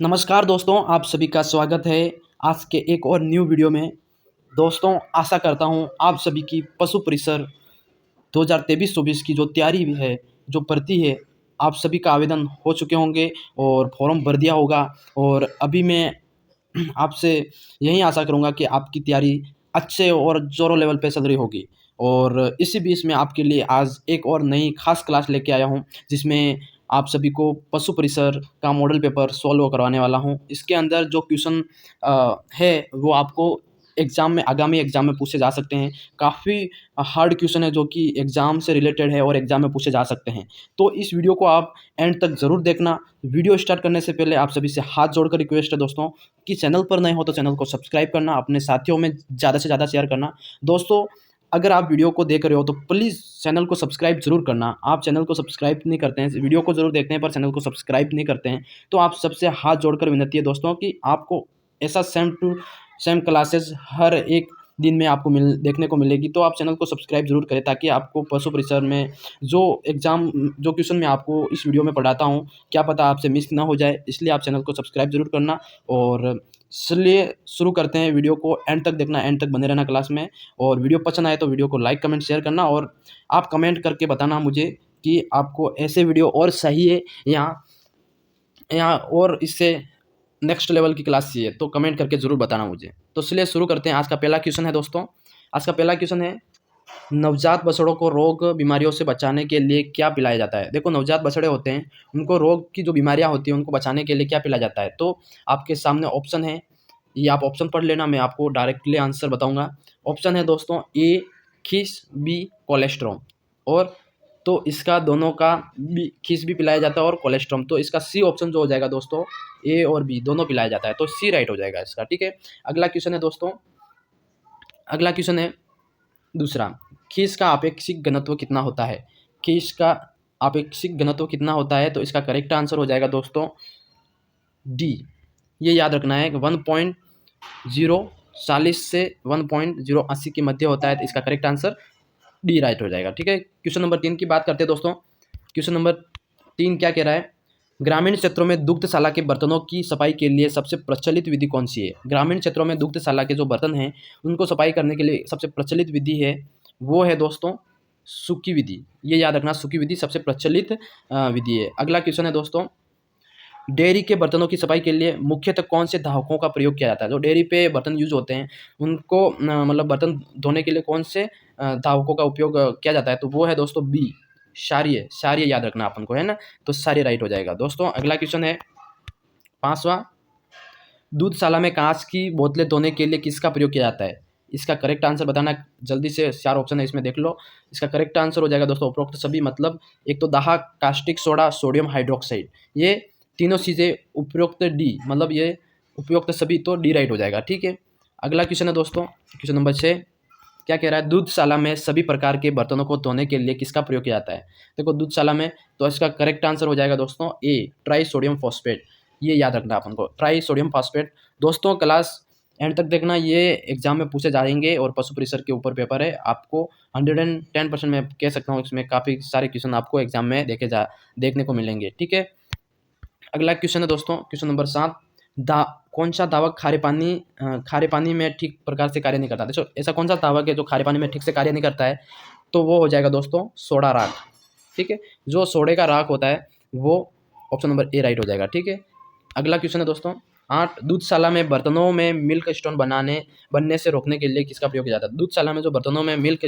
नमस्कार दोस्तों, आप सभी का स्वागत है आज के एक और न्यू वीडियो में। दोस्तों, आशा करता हूँ आप सभी की पशु परिसर 2023-24 की जो तैयारी है, जो भर्ती है, आप सभी का आवेदन हो चुके होंगे और फॉर्म भर दिया होगा। और अभी मैं आपसे यही आशा करूँगा कि आपकी तैयारी अच्छे और ज़ोरों लेवल पे चल रही होगी। और इसी बीच में आपके लिए आज एक और नई खास क्लास लेके आया हूँ, जिसमें आप सभी को पशु परिसर का मॉडल पेपर सॉल्व करवाने वाला हूँ। इसके अंदर जो क्वेश्चन है वो आपको एग्ज़ाम में, आगामी एग्ज़ाम में पूछे जा सकते हैं। काफ़ी हार्ड क्वेश्चन है जो कि एग्ज़ाम से रिलेटेड है और एग्ज़ाम में पूछे जा सकते हैं। तो इस वीडियो को आप एंड तक ज़रूर देखना। वीडियो स्टार्ट करने से पहले आप सभी से हाथ जोड़कर रिक्वेस्ट है दोस्तों कि चैनल पर नए हो तो चैनल को सब्सक्राइब करना, अपने साथियों में ज़्यादा से ज़्यादा शेयर करना। दोस्तों, अगर आप वीडियो को देख रहे हो तो प्लीज़ चैनल को सब्सक्राइब ज़रूर करना। आप चैनल को सब्सक्राइब नहीं करते हैं, वीडियो को ज़रूर देखते हैं पर चैनल को सब्सक्राइब नहीं करते हैं, तो आप सबसे हाथ जोड़कर विनती है दोस्तों कि आपको ऐसा सेम टू सेम क्लासेस हर एक दिन में आपको देखने को मिलेगी। तो आप चैनल को सब्सक्राइब ज़रूर करें ताकि आपको पशु परिसर में जो एग्ज़ाम जो क्वेश्चन मैं आपको इस वीडियो में पढ़ाता हूँ, क्या पता आपसे मिस ना हो जाए। इसलिए आप चैनल को सब्सक्राइब ज़रूर करना। और चलिए शुरू करते हैं। वीडियो को एंड तक देखना, एंड तक बने रहना क्लास में। और वीडियो पसंद आए तो वीडियो को लाइक, कमेंट, शेयर करना। और आप कमेंट करके बताना मुझे कि आपको ऐसे वीडियो और चाहिए या और इससे नेक्स्ट लेवल की क्लास चाहिए, तो कमेंट करके ज़रूर बताना मुझे। तो चलिए शुरू करते हैं। आज का पहला क्वेश्चन है दोस्तों, आज का पहला क्वेश्चन है, नवजात बछड़ों को रोग बीमारियों से बचाने के लिए क्या पिलाया जाता है। देखो, नवजात बछड़े होते हैं, उनको रोग की जो बीमारियां होती हैं उनको बचाने के लिए क्या पिलाया जाता है। तो आपके सामने ऑप्शन है, ये आप ऑप्शन पढ़ लेना, मैं आपको डायरेक्टली आंसर बताऊंगा। ऑप्शन है दोस्तों ए खीस, बी कोलेस्ट्रॉम। और तो इसका दोनों का बी खीस भी पिलाया जाता है और कोलेस्ट्रॉम। तो इसका सी ऑप्शन जो हो जाएगा दोस्तों, ए और बी दोनों पिलाया जाता है, तो सी राइट हो जाएगा इसका। ठीक है, अगला क्वेश्चन है दोस्तों, अगला क्वेश्चन है दूसरा, खीस का आपेक्षिक घनत्व कितना होता है। खीस का आपेक्षिक घनत्व कितना होता है, तो इसका करेक्ट आंसर हो जाएगा दोस्तों डी। ये याद रखना है कि 1.040 से 1.080 के मध्य होता है, तो इसका करेक्ट आंसर डी राइट हो जाएगा। ठीक है, क्वेश्चन नंबर 3 की बात करते हैं दोस्तों। क्वेश्चन नंबर 3 क्या कह रहा है, ग्रामीण क्षेत्रों में दुग्धशाला के बर्तनों की सफाई के लिए सबसे प्रचलित विधि कौन सी है। ग्रामीण क्षेत्रों में दुग्धशाला के जो बर्तन हैं उनको सफाई करने के लिए सबसे प्रचलित विधि है, वो है दोस्तों सूखी विधि। ये याद रखना, सूखी विधि सबसे प्रचलित विधि है। अगला क्वेश्चन है दोस्तों, डेयरी के बर्तनों की सफाई के लिए मुख्यतः कौन से धावकों का प्रयोग किया जाता है। जो डेयरी पे बर्तन यूज होते हैं उनको मतलब बर्तन धोने के लिए कौन से धावकों का उपयोग किया जाता है, तो वो है दोस्तों बी क्षारीय। क्षारीय याद रखना अपन को, है ना, तो क्षारीय राइट हो जाएगा दोस्तों। अगला क्वेश्चन है पांचवा, दूधशाला में कांच की बोतलें धोने के लिए किसका प्रयोग किया जाता है। इसका करेक्ट आंसर बताना जल्दी से, 4 ऑप्शन है इसमें देख लो। इसका करेक्ट आंसर हो जाएगा दोस्तों उपरोक्त सभी, मतलब एक तो दाहक, कास्टिक सोडा, सोडियम हाइड्रोक्साइड, ये तीनों चीज़ें उपरोक्त डी, मतलब ये उपरोक्त सभी, तो डी राइट हो जाएगा। ठीक है, अगला क्वेश्चन है दोस्तों, क्वेश्चन नंबर 6 क्या कह रहा है, दूधशाला में सभी प्रकार के बर्तनों को धोने के लिए किसका प्रयोग किया जाता है। देखो दूधशाला में, तो इसका करेक्ट आंसर हो जाएगा दोस्तों ए ट्राई सोडियम फॉस्फेट। ये याद रखना अपन को, ट्राई सोडियम फॉस्फेट। दोस्तों क्लास एंड तक देखना, ये एग्जाम में पूछे जाएंगे और पशु परिसर के ऊपर पेपर है। आपको 110% मैं कह सकता हूँ, इसमें काफ़ी सारे क्वेश्चन आपको एग्जाम में देखने को मिलेंगे। ठीक है, अगला क्वेश्चन है दोस्तों, क्वेश्चन नंबर 7, कौन सा दावक खारे पानी में ठीक प्रकार से कार्य नहीं करता। देखो ऐसा कौन सा दावक है जो खारे पानी में ठीक से कार्य नहीं करता है, तो वो हो जाएगा दोस्तों सोडा राख। ठीक है, जो सोडे का राख होता है वो ऑप्शन नंबर ए राइट हो जाएगा। ठीक है, अगला क्वेश्चन है दोस्तों 8, दूधशाला में बर्तनों में मिल्क स्टोन बनने से रोकने के लिए किसका प्रयोग किया जाता है। दूधशाला में जो बर्तनों में मिल्क की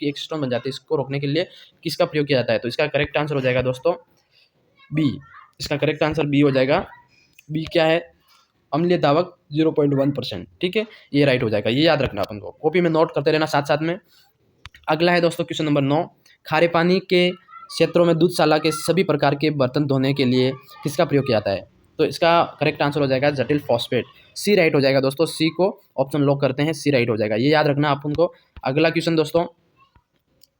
एक स्टोन बन जाती है, इसको रोकने के लिए किसका प्रयोग किया जाता है, तो इसका करेक्ट आंसर हो जाएगा दोस्तों बी। इसका करेक्ट आंसर बी हो जाएगा। बी क्या है, अम्लीय दावक 0.1%। ठीक है, ये राइट हो जाएगा। ये याद रखना अपन को, कॉपी में नोट करते रहना साथ साथ में। अगला है दोस्तों क्वेश्चन नंबर 9, खारे पानी के क्षेत्रों में दूधशाला के सभी प्रकार के बर्तन धोने के लिए किसका प्रयोग किया जाता है, तो इसका करेक्ट आंसर हो जाएगा जटिल फॉस्फेट। सी राइट हो जाएगा दोस्तों, सी को ऑप्शन लॉक करते हैं, सी राइट हो जाएगा। ये याद रखना अपन को। अगला क्वेश्चन दोस्तों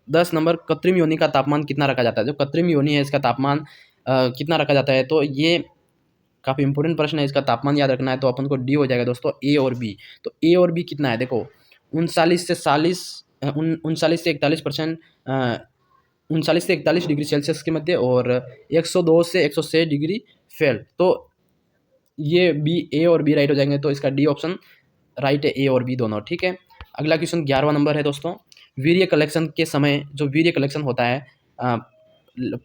10 नंबर, कृत्रिम योनि का तापमान कितना रखा जाता है। जो कृत्रिम योनि है इसका तापमान कितना रखा जाता है, तो ये काफ़ी इंपॉर्टेंट प्रश्न है। इसका तापमान याद रखना है, तो अपन को डी हो जाएगा दोस्तों ए और बी। तो ए और बी कितना है, देखो 39 से 41% 39 से 41 डिग्री सेल्सियस के मध्य और 102 से 106 डिग्री फेल। तो ये बी, ए और बी राइट हो जाएंगे, तो इसका डी ऑप्शन राइट है, ए और बी दोनों, ठीक है। अगला क्वेश्चन 11वां नंबर है दोस्तों। वीर्य कलेक्शन के समय जो वीर्य कलेक्शन होता है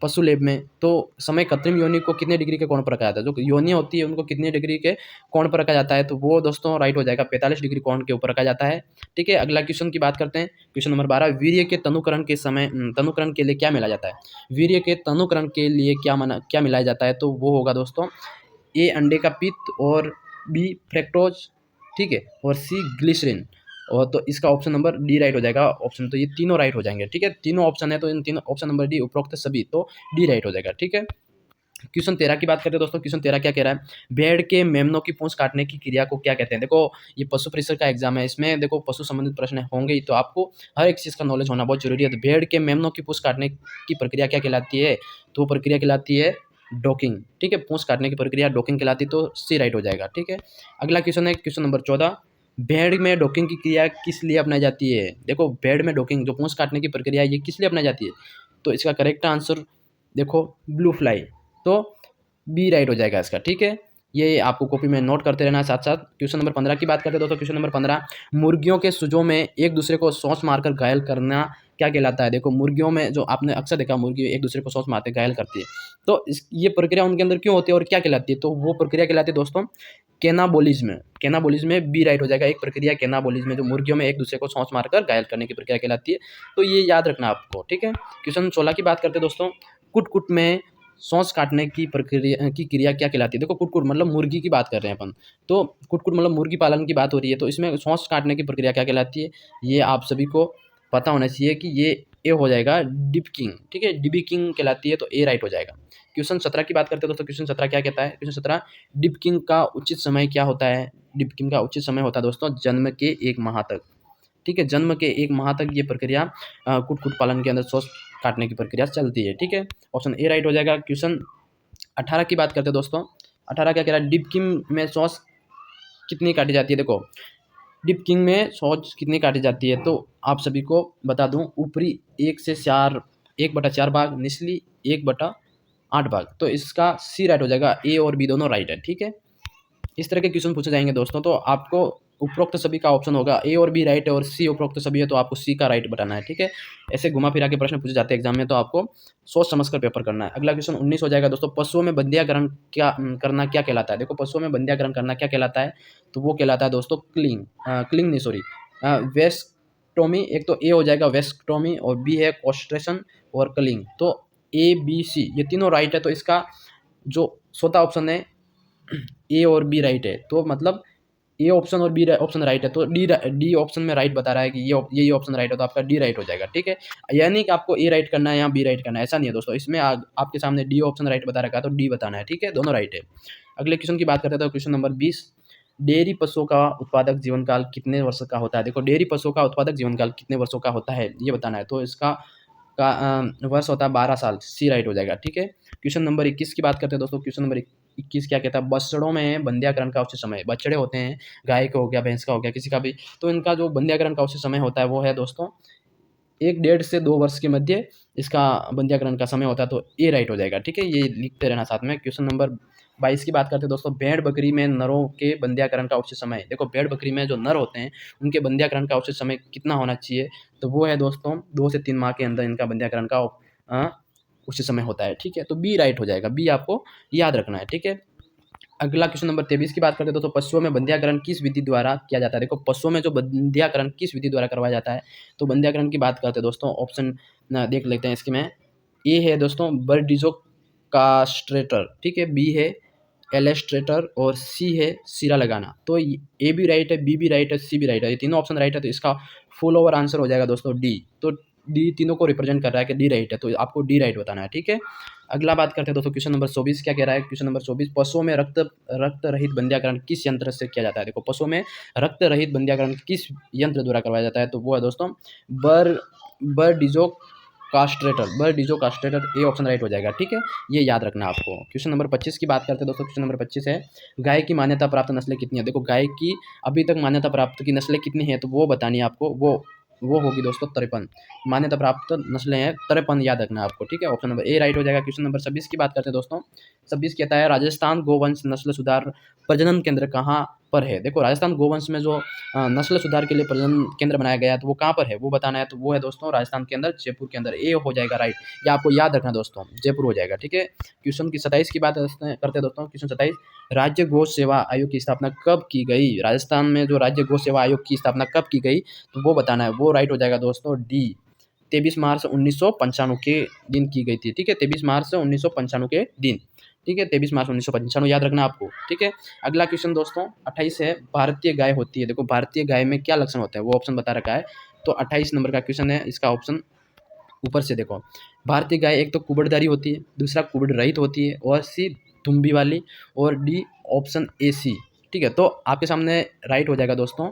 पशु लेब में, तो समय कृत्रिम योनि को कितने डिग्री के कोण पर रखा जाता है, जो योनि होती है उनको कितने डिग्री के कोण पर रखा जाता है, तो वो दोस्तों राइट हो जाएगा 45 डिग्री कोण के ऊपर रखा जाता है, ठीक है। अगला क्वेश्चन की बात करते हैं, क्वेश्चन नंबर 12, वीर्य के तनुकरण के समय तनुकरण के लिए क्या मिला जाता है। वीर्य के तनुकरण के लिए क्या मिलाया जाता है, तो वो होगा दोस्तों ए अंडे का पित्त, और बी फ्रेक्टोज, ठीक है, और सी ग्लिसरीन, और तो इसका ऑप्शन नंबर डी राइट हो जाएगा ऑप्शन, तो ये तीनों राइट हो जाएंगे, ठीक है। तीनों ऑप्शन है तो इन तीनों ऑप्शन नंबर डी उपरोक्त सभी, तो डी राइट हो जाएगा, ठीक है। क्वेश्चन 13 की बात करते हैं दोस्तों। क्वेश्चन 13 क्या कह रहा है, भेड़ के मेमनों की पूंछ काटने की क्रिया को क्या कहते हैं। देखो ये पशु परिषद का एग्जाम है, इसमें देखो पशु संबंधित प्रश्न होंगे ही, तो आपको हर एक चीज़ का नॉलेज होना बहुत जरूरी है। तो भेड़ के मेमनों की पूंछ काटने की प्रक्रिया क्या कहलाती है, तो प्रक्रिया कहलाती है डॉकिंग, ठीक है। पूंछ काटने की प्रक्रिया डॉकिंग कहलाती है, तो सी राइट हो जाएगा, ठीक है। अगला क्वेश्चन है क्वेश्चन नंबर 14, भेड़ में डॉकिंग की क्रिया किस लिए अपनाई जाती है। देखो भेड़ में डॉकिंग जो पूंछ काटने की प्रक्रिया है, ये किस लिए अपनाई जाती है, तो इसका करेक्ट आंसर देखो ब्लू फ्लाई, तो बी राइट हो जाएगा इसका, ठीक है। ये आपको कॉपी में नोट करते रहना साथ साथ। क्वेश्चन नंबर 15 की बात करते हैं दोस्तों। क्वेश्चन नंबर 15, मुर्गियों के सुजों में एक दूसरे को सौंस मारकर घायल करना क्या कहलाता है। देखो मुर्गियों में जो आपने अक्सर देखा, मुर्गी एक दूसरे को सौंस मारते घायल करती है, तो ये प्रक्रिया उनके अंदर क्यों होती है और क्या कहलाती है, तो वो प्रक्रिया कहलाती है दोस्तों कैनाबोलिज्म। कैनाबोलिज्म में बी राइट हो जाएगा। एक प्रक्रिया कैनाबोलिज्म में जो मुर्गियों में एक दूसरे को सौंस मारकर घायल करने की प्रक्रिया कहलाती है, तो ये याद रखना आपको, ठीक है। क्वेश्चन 16 की बात करते हैं दोस्तों। कुट में सौंस काटने की प्रक्रिया की क्रिया क्या कहलाती है। देखो कुट मतलब मुर्गी की बात कर रहे हैं अपन, तो कुट मतलब मुर्गी पालन की बात हो रही है, तो इसमें सौंस काटने की प्रक्रिया क्या कहलाती है, ये आप सभी को पता होना चाहिए कि ये ए हो जाएगा डिबकिंग, ठीक है, डिबकिंग कहलाती है, तो ए राइट हो जाएगा। क्वेश्चन 17 की बात करते हैं दोस्तों। क्वेश्चन 17 क्या कहता है, क्वेश्चन 17, डिबकिंग का उचित समय क्या होता है। डिबकिंग का उचित समय होता है दोस्तों जन्म के 1 माह तक, ठीक है। जन्म के 1 माह तक ये प्रक्रिया कुट पालन के अंदर सौंस काटने की प्रक्रिया चलती है, ठीक है। ऑप्शन ए राइट हो जाएगा। क्वेश्चन 18 की बात करते हैं दोस्तों। 18 क्या कह रहा है, डिबकिंग में सौंस कितनी काटी जाती है। देखो डिबकिंग में सौंस कितनी काटी जाती है, तो आप सभी को बता दूं, ऊपरी 1/4 भाग, निचली 1/8 भाग, तो इसका सी राइट हो जाएगा। ए और बी दोनों राइट है, ठीक है। इस तरह के क्वेश्चन पूछे जाएंगे दोस्तों, तो आपको उपरोक्त सभी का ऑप्शन होगा, ए और बी राइट है और सी उपरोक्त सभी है, तो आपको सी का राइट बताना है, ठीक है। ऐसे घुमा फिरा के प्रश्न पूछे जाते हैं एग्जाम में, तो आपको सोच समझकर पेपर करना है। अगला क्वेश्चन 19 हो जाएगा दोस्तों। पशुओं में बंध्याकरण करना क्या कहलाता है। देखो पशुओं में बंध्याकरण करना क्या कहलाता है, तो वो कहलाता है दोस्तों क्लिंग नहीं सॉरी वेस्टोमी। एक तो ए हो जाएगा वेस्टोमी, और बी है कोस्ट्रेशन, और क्लिंग, तो ए बी सी ये तीनों राइट है, तो इसका जो चौथा ऑप्शन है ए और बी राइट है, तो मतलब ए ऑप्शन और बी ऑप्शन राइट है, तो डी ऑप्शन में राइट बता रहा है कि ये ऑप्शन राइट है, तो आपका डी राइट हो जाएगा, ठीक है। यानी कि आपको ए राइट करना है या बी राइट करना है, ऐसा नहीं है दोस्तों। इसमें आपके सामने डी ऑप्शन राइट बता रखा है, तो डी बताना है, ठीक है, दोनों राइट है। अगले क्वेश्चन की बात करते हैं, तो क्वेश्चन नंबर 20, डेयरी पशुओं का उत्पादक जीवन काल कितने वर्ष का होता है। देखो डेयरी पशुओं का उत्पादक जीवन काल कितने वर्षों का होता है, ये बताना है, तो इसका वर्ष होता है 12 साल, सी राइट हो जाएगा, ठीक है। क्वेश्चन नंबर 21 की बात करते हैं दोस्तों। क्वेश्चन नंबर 21 क्या कहता है, बछड़ों में बंध्याकरण का उचित समय। बछड़े होते हैं, गाय का हो गया, भैंस का हो गया, किसी का भी, तो इनका जो बंध्याकरण का उचित समय होता है वो है दोस्तों 1 से 2 वर्ष के मध्य इसका बंध्याकरण का समय होता है, तो ए राइट हो जाएगा, ठीक है। ये लिखते रहना साथ में। क्वेश्चन नंबर 22 की बात करते हैं दोस्तों। भेड़ बकरी में नरों के बंध्याकरण का उचित समय। देखो भेड़ बकरी में जो नर होते हैं उनके बंध्याकरण का उचित समय कितना होना चाहिए, तो वो है दोस्तों 2 से 3 माह के अंदर इनका बंध्याकरण का उचित समय होता है, ठीक है। तो बी राइट हो जाएगा, बी आपको याद रखना है, ठीक है। अगला क्वेश्चन नंबर 23 की बात करते हैं दोस्तों। पशुओं में बंध्याकरण किस विधि द्वारा किया जाता है। देखो पशुओं में जो बंध्याकरण किस विधि द्वारा करवाया जाता है, तो बंध्याकरण की बात करते हैं दोस्तों। ऑप्शन देख लेते हैं इसके में। ए है दोस्तों बर्डिजो कास्ट्रेटर, ठीक है, बी है एलेस्ट्रेटर, और सी है सिरा लगाना। तो ए भी राइट है, बी भी राइट है, सी भी राइट है, ये तीनों ऑप्शन राइट है, तो इसका फुल ओवर आंसर हो जाएगा दोस्तों डी। तो डी तीनों को रिप्रेजेंट कर रहा है कि डी राइट है, तो आपको डी राइट बताना है, ठीक है। अगला बात करते हैं दोस्तों। क्वेश्चन नंबर 24 क्या कह रहा है। क्वेश्चन नंबर 24, पशुओं में रक्त रहित बंध्याकरण किस यंत्र से किया जाता है। देखो पशुओं में रक्त रहित बंध्याकरण किस यंत्र द्वारा करवाया जाता है, तो वो है दोस्तों बर्डिजो कास्ट्रेटर, ए ऑप्शन राइट हो जाएगा, ठीक है। ये याद रखना आपको। क्वेश्चन नंबर 25 की बात करते हैं दोस्तों। क्वेश्चन नंबर 25 है, गाय की मान्यता प्राप्त नस्लें कितनी है। देखो गाय की अभी तक मान्यता प्राप्त की नस्लें कितनी है, तो वो बतानी है आपको। वो वो होगी दोस्तों 53। मान्यता प्राप्त नस्लें हैं 53, याद रखना आपको, ठीक है। ऑप्शन नंबर ए राइट हो जाएगा। क्वेश्चन नंबर 26 की बात करते हैं दोस्तों। 26 कहता है राजस्थान गोवंश नस्ल सुधार प्रजनन केंद्र कहाँ पर है। देखो राजस्थान गोवंश में जो नस्ल सुधार के लिए प्रजनन केंद्र बनाया गया है तो वो कहाँ पर है वो बताना है। तो वो है दोस्तों राजस्थान के अंदर जयपुर के अंदर, ए हो जाएगा राइट। या आपको याद रखना दोस्तों, जयपुर हो जाएगा, ठीक है। क्वेश्चन की 27 की बात करते हैं दोस्तों। क्वेश्चन 27, राज्य गौ सेवा आयोग की स्थापना कब की गई। राजस्थान में जो राज्य गौ सेवा आयोग की स्थापना कब की गई तो वो बताना है। वो राइट हो जाएगा दोस्तों डी, 23 मार्च 1995 के दिन की गई थी, ठीक है। 23 मार्च 1995 के दिन, ठीक है। 23 मार्च 1995 याद रखना आपको, ठीक है। अगला क्वेश्चन दोस्तों 28 है, भारतीय गाय होती है। देखो भारतीय गाय में क्या लक्षण होते हैं वो ऑप्शन बता रखा है। तो 28 नंबर का क्वेश्चन है, इसका ऑप्शन ऊपर से देखो। भारतीय गाय एक तो कुबड़दारी होती है, दूसरा कुबड़ रहित होती है, और सी दुम्बी वाली, और डी ऑप्शन ए सी, ठीक है। तो आपके सामने राइट हो जाएगा दोस्तों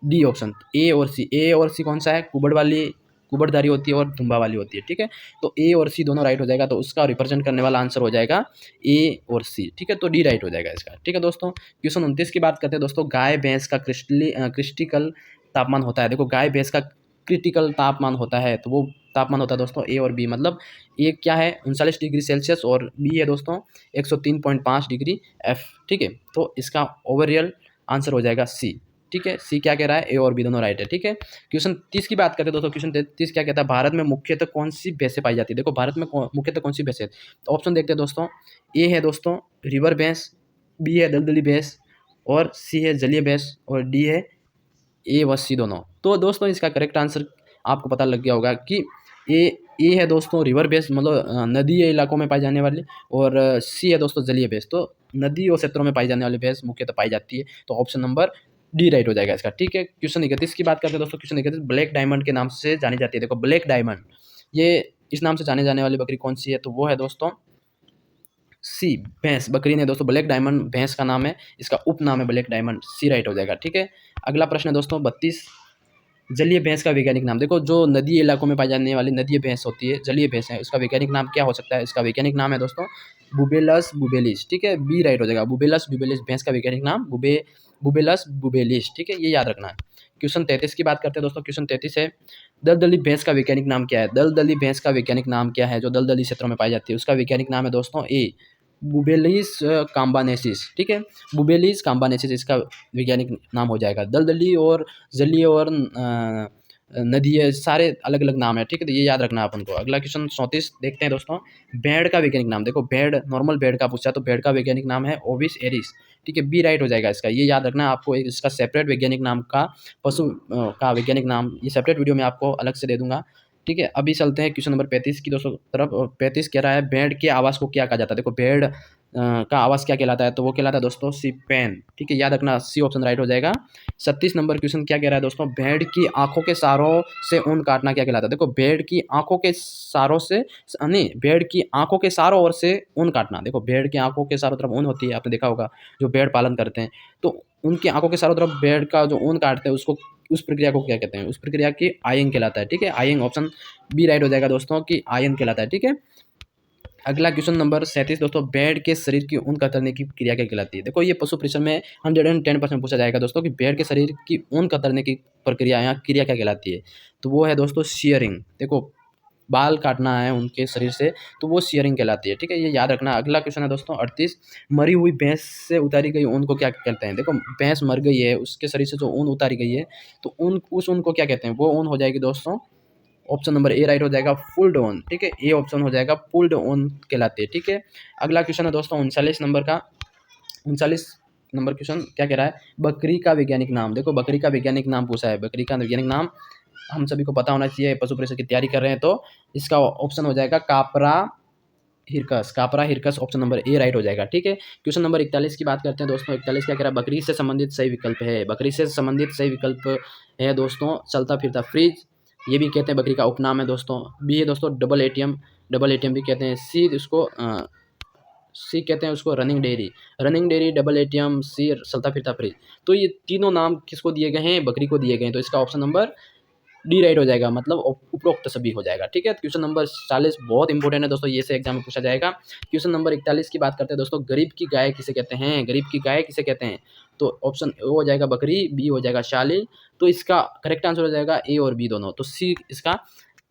डी ऑप्शन, ए और सी। ए और सी कौन सा है, कुबड़ वाली, कुबड़दारी होती है और दुम्बा वाली होती है, ठीक है। तो ए और सी दोनों राइट हो जाएगा, तो उसका रिप्रेजेंट करने वाला आंसर हो जाएगा ए और सी, ठीक है। तो डी राइट हो जाएगा इसका, ठीक है दोस्तों। क्वेश्चन 29 की बात करते हैं दोस्तों। गाय भैंस का क्रिस्टिकल तापमान होता है। देखो गाय भैंस का क्रिटिकल तापमान होता है, तो वो तापमान होता है दोस्तों ए और बी। मतलब ए क्या है 39 डिग्री सेल्सियस, और बी है दोस्तों 103.5 डिग्री एफ, ठीक है। तो इसका ओवरऑल आंसर हो जाएगा सी, ठीक है। सी क्या कह रहा है, ए और बी दोनों राइट है, ठीक है। क्वेश्चन 30 की बात करते हैं दोस्तों। क्वेश्चन 30 क्या कहता है, भारत में मुख्यतः कौन सी भैंसें पाई जाती है। देखो भारत में मुख्यतः कौन सी भैंसें, तो ऑप्शन देखते हैं दोस्तों। ए है दोस्तों रिवर भैंस, बी है दलदली भैंस, और सी है जलीय भैंस, और डी है ए व सी दोनों। तो दोस्तों इसका करेक्ट आंसर आपको पता लग गया होगा कि ए है दोस्तों रिवर बेस, मतलब नदीय इलाकों में पाई जाने वाली, और सी है दोस्तों जलीय बेस। तो नदी और क्षेत्रों में पाई जाने वाली भैंस मुख्यतः पाई जाती है, तो ऑप्शन नंबर डी राइट हो जाएगा इसका, ठीक है। क्वेश्चन 31 की बात करते हैं दोस्तों। क्वेश्चन 31, ब्लैक डायमंड के नाम से जानी जाती है। देखो ब्लैक डायमंड, ये इस नाम से जाने जाने वाली बकरी कौन सी है, तो वो है दोस्तों सी भैंस। बकरी ने दोस्तों ब्लैक डायमंड भैंस का नाम है, इसका उपनाम है ब्लैक डायमंड, सी राइट हो जाएगा, ठीक है। अगला प्रश्न है दोस्तों 32, जलीय भैंस का वैज्ञानिक नाम। देखो जो नदी इलाकों में पाई जाने वाली नदीय भैंस होती है, जलीय भैंस है, उसका वैज्ञानिक नाम क्या हो सकता है। इसका वैज्ञानिक नाम है दोस्तों बुबेलस बुबेलिस, ठीक है। बी राइट हो जाएगा, बुबेलस बुबेलिस भैंस का वैज्ञानिक नाम बुबेलस बुबेलिस, ठीक है। ये याद रखना है। क्वेश्चन 33 की बात करते हैं दोस्तों। क्वेश्चन 33 है, दलदली भैंस का वैज्ञानिक नाम क्या है। दलदली भैंस का वैज्ञानिक नाम क्या है, जो दलदली क्षेत्रों में पाई जाती है, उसका वैज्ञानिक नाम है दोस्तों ए बुबेलिस काम्बानेसिस, ठीक है। बुबेलिस काम्बानेसिस इसका वैज्ञानिक नाम हो जाएगा। दलदली और जलीय और नदी है, सारे अलग अलग नाम है, ठीक है। तो ये याद रखना अपन को। अगला क्वेश्चन 34 देखते हैं दोस्तों। भेड़ का वैज्ञानिक नाम। देखो भेड़, नॉर्मल भेड़ का पूछा, तो भेड़ का वैज्ञानिक नाम है ओविस एरिस, ठीक है। बी राइट हो जाएगा इसका। ये याद रखना आपको, इसका सेपरेट वैज्ञानिक नाम का, पशु का वैज्ञानिक नाम ये सेपरेट वीडियो में आपको अलग से दे दूंगा, ठीक है। अभी चलते हैं क्वेश्चन नंबर 35 की दोस्तों तरफ। 35 कह रहा है भेड़ के आवाज़ को क्या कहा जाता है। देखो भेड़ का आवाज़ क्या कहलाता है, तो वो कहलाता है दोस्तों सी पेन, ठीक है। याद रखना सी ऑप्शन राइट हो जाएगा। 36 नंबर क्वेश्चन क्या कह रहा है दोस्तों, भेड़ की आंखों के सारों से ऊन काटना क्या कहलाता है। देखो भेड़ की आंखों के सारों से, नहीं, भेड़ की आंखों के सारों ओर से ऊन काटना। देखो भेड़ की आंखों के चारों तरफ ऊन होती है, आपने देखा होगा जो भेड़ पालन करते हैं, तो उनकी आंखों के चारों तरफ भेड़ का जो ऊन काटते हैं उसको, उस प्रक्रिया को क्या कहते हैं, उस प्रक्रिया की आयन कहलाता है, ठीक है। आयन ऑप्शन बी राइट हो जाएगा दोस्तों कि आयन कहलाता है, ठीक है। अगला क्वेश्चन नंबर 37 दोस्तों, भेड़ के शरीर की ऊन कतरने की क्रिया क्या कहलाती है। देखो ये पशु परीक्षण में 110% पूछा जाएगा दोस्तों कि भेड़ के शरीर की ऊन कतरने की प्रक्रिया या क्रिया क्या कहलाती है, तो वो है दोस्तों शियरिंग। देखो बाल काटना है उनके शरीर से, तो वो शियरिंग कहलाती है, ठीक है। ये याद रखना। अगला क्वेश्चन है दोस्तों 38, मरी हुई भैंस से उतारी गई ऊन को क्या कहते हैं। देखो भैंस मर गई है, उसके शरीर से जो ऊन उतारी गई है, तो ऊन, उस ऊन को क्या कहते हैं, वो ऊन हो जाएगी दोस्तों, ऑप्शन नंबर ए राइट हो जाएगा पुल्ड ऑन, ठीक है। ए ऑप्शन हो जाएगा पुल्ड ऑन कहलाते हैं, ठीक है। अगला क्वेश्चन है दोस्तों 39 नंबर का। 39 नंबर क्वेश्चन क्या कह रहा है, बकरी का वैज्ञानिक नाम। देखो बकरी का वैज्ञानिक नाम पूछा है। बकरी का वैज्ञानिक नाम हम सभी को पता होना चाहिए, पशु परीक्षा की तैयारी कर रहे हैं तो इसका ऑप्शन हो जाएगा Capra hircus. Capra hircus option number A right हो जाएगा, ठीक है। क्वेश्चन नंबर 41 की बात करते हैं दोस्तों। 41 क्या कह रहा है, बकरी से संबंधित सही विकल्प है। बकरी से संबंधित सही विकल्प है दोस्तों चलता फिरता फ्रिज, ये भी कहते हैं बकरी का उपनाम है दोस्तों। बी है दोस्तों डबल एटीएम, डबल एटीएम भी कहते हैं। सी इसको सी कहते हैं उसको running dairy, running dairy, double ATM, सी चलता फिरता फ्रिज। तो ये तीनों नाम किसको दिए गए हैं, बकरी को दिए गए हैं, तो इसका ऑप्शन नंबर डी राइट हो जाएगा, मतलब उपरोक्त सभी हो जाएगा, ठीक है। क्वेश्चन नंबर 40 बहुत इंपॉर्टेंट है दोस्तों, ये से एग्जाम में पूछा जाएगा। क्वेश्चन नंबर 41 की बात करते हैं दोस्तों, गरीब की गाय किसे कहते हैं। गरीब की गाय किसे कहते हैं, तो ऑप्शन ए हो जाएगा बकरी, बी हो जाएगा शालीन। तो इसका करेक्ट आंसर हो जाएगा ए और बी दोनों, तो सी इसका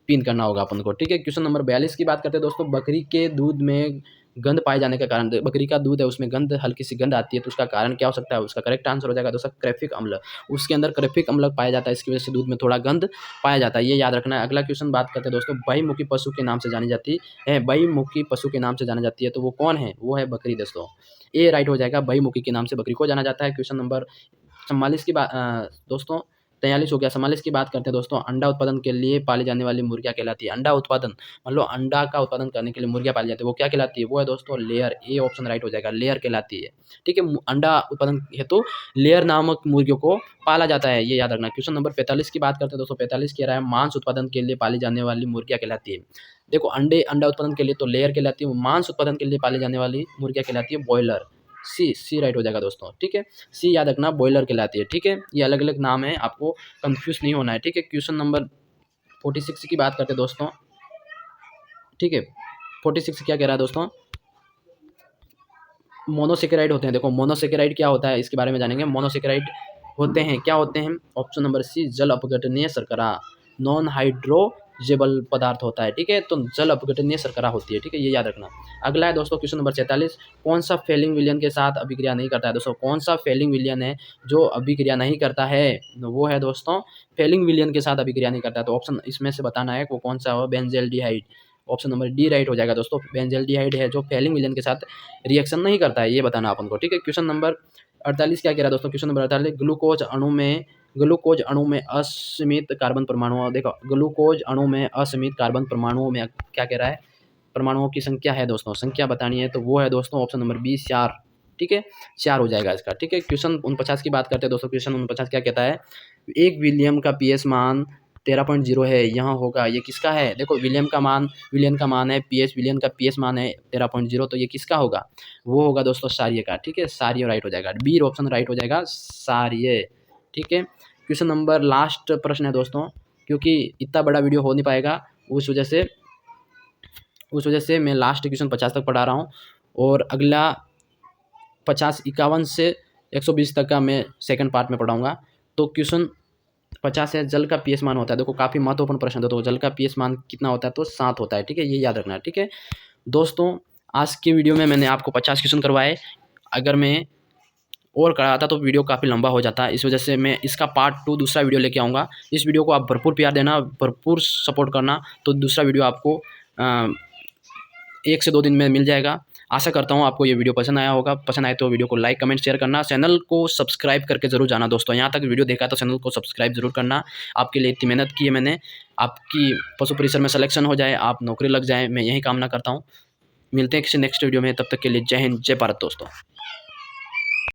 पिन करना होगा अपन को, ठीक है। क्वेश्चन नंबर 42 की बात करते हैं दोस्तों, बकरी के दूध में गंध पाए जाने का कारण, बकरी का दूध है उसमें गंध, हल्की सी गंध आती है, तो उसका कारण क्या हो सकता है? उसका करेक्ट आंसर हो जाएगा दोस्तों कैफिक अम्ल। उसके अंदर कैफिक अम्ल पाया जाता है, इसकी वजह से दूध में थोड़ा गंध पाया जाता है, ये याद रखना है। अगला क्वेश्चन बात करते हैं दोस्तों, बहुमुखी पशु के नाम से जानी जाती है, बहुमुखी पशु के नाम से जानी जाती है, तो वो कौन है? वो है बकरी दोस्तों। ए राइट हो जाएगा, बहुमुखी के नाम से बकरी को जाना जाता है। क्वेश्चन नंबर 44 की बात दोस्तों 43 हो गया। 44 की बात करते हैं दोस्तों, अंडा उत्पादन के लिए पाली जाने वाली मुर्गियाँ कहलाती है। अंडा उत्पादन, मान लो अंडा का उत्पादन करने के लिए मुर्गियाँ पाली जाती है, वो क्या कहलाती है? वो है दोस्तों लेयर। ए ऑप्शन राइट हो जाएगा, लेयर कहलाती है, ठीक है। अंडा उत्पादन हेतु लेयर नामक मुर्गियों को पाला जाता है, ये याद रखना। क्वेश्चन नंबर 45 की बात करते हैं दोस्तों, 45 कह रहा है मांस उत्पादन के लिए पाली जाने वाली मुर्गियाँ कहलाती है। देखो अंडा उत्पादन के लिए तो लेयर कहलाती है, मांस उत्पादन के लिए पाली जाने वाली मुर्गियाँ कहलाती है बॉयलर। सी राइट हो जाएगा दोस्तों, ठीक है। सी याद रखना, बॉयलर कहलाती है, ठीक है। ये अलग अलग नाम है, आपको कंफ्यूज नहीं होना है, ठीक है। क्वेश्चन नंबर 46 की बात करते हैं दोस्तों, ठीक है। 46 क्या कह रहा है दोस्तों, मोनोसेकेराइड होते हैं। देखो मोनोसेकेराइड क्या होता है, इसके बारे में जानेंगे। मोनोसेकेराइड होते हैं, क्या होते हैं? ऑप्शन नंबर सी, जल अपघटनीय शर्करा, नॉन हाइड्रोजेबल पदार्थ होता है, ठीक है। तो जल अपघटनीय शर्करा होती है, ठीक है, ये याद रखना। अगला है दोस्तों क्वेश्चन नंबर 46, कौन सा फेलिंग विलियन के साथ अभिक्रिया नहीं करता है? दोस्तों कौन सा फेलिंग विलियन है जो अभिक्रिया नहीं करता है? वो है दोस्तों फेलिंग विलियन के साथ अभिक्रिया नहीं करता है, तो ऑप्शन इसमें से बताना है वो कौन सा हो। Benzaldehyde, option number D right हो जाएगा दोस्तों। बेंजल्डिहाइड है जो फेलिंग विलियन के साथ रिएक्शन नहीं करता है, ये बताना अपन को, ठीक है। क्वेश्चन नंबर 48 क्या कह रहा है दोस्तों, क्वेश्चन नंबर 48, ग्लूकोज अणु में असीमित कार्बन परमाणु, देखो ग्लूकोज अणु में असीमित कार्बन परमाणुओं में क्या कह रहा है? परमाणुओं की संख्या है दोस्तों, संख्या बतानी है, तो वो है दोस्तों ऑप्शन नंबर बी 4, ठीक है। 4 हो जाएगा इसका, ठीक है। क्वेश्चन 49 की बात करते हैं दोस्तों, क्वेश्चन 49 क्या कहता है? एक विलियम का पीएच मान 13.0 है, यहाँ होगा, ये किसका है? देखो विलियन का मान है, विलियन का पीएच मान है 13.0, तो ये किसका होगा? वो होगा दोस्तों सारिये का, ठीक है। सारिये राइट हो जाएगा, बी ऑप्शन राइट हो जाएगा, सारिये, ठीक है। क्वेश्चन नंबर लास्ट प्रश्न है दोस्तों, क्योंकि इतना बड़ा वीडियो हो नहीं पाएगा, उस वजह से मैं लास्ट क्वेश्चन 50 तक पढ़ा रहा हूँ, और अगला 51 से 120 तक का मैं सेकंड पार्ट में पढ़ाऊँगा। तो क्वेश्चन 50 है, जल का पीएच मान होता है, देखो काफ़ी महत्वपूर्ण प्रश्न है, तो जल का पीएच मान कितना होता है? तो 7 होता है, ठीक है, ये याद रखना है, ठीक है। दोस्तों आज की वीडियो में मैंने आपको 50 क्वेश्चन करवाए, अगर मैं और कराता तो वीडियो काफ़ी लंबा हो जाता है, इस वजह से मैं इसका पार्ट 2 दूसरा वीडियो लेके आऊँगा। इस वीडियो को आप भरपूर प्यार देना, भरपूर सपोर्ट करना, तो दूसरा वीडियो आपको 1 से 2 दिन में मिल जाएगा। आशा करता हूँ आपको ये वीडियो पसंद आया होगा, पसंद आए तो वीडियो को लाइक कमेंट शेयर करना, चैनल को सब्सक्राइब करके जरूर जाना दोस्तों। यहाँ तक वीडियो देखा तो चैनल को सब्सक्राइब जरूर करना, आपके लिए इतनी मेहनत की है मैंने, आपकी पशु परिसर में सिलेक्शन हो जाए, आप नौकरी लग जाए, मैं यही कामना करता हूँ। मिलते हैं किसी नेक्स्ट वीडियो में, तब तक के लिए जय हिंद, जय भारत दोस्तों।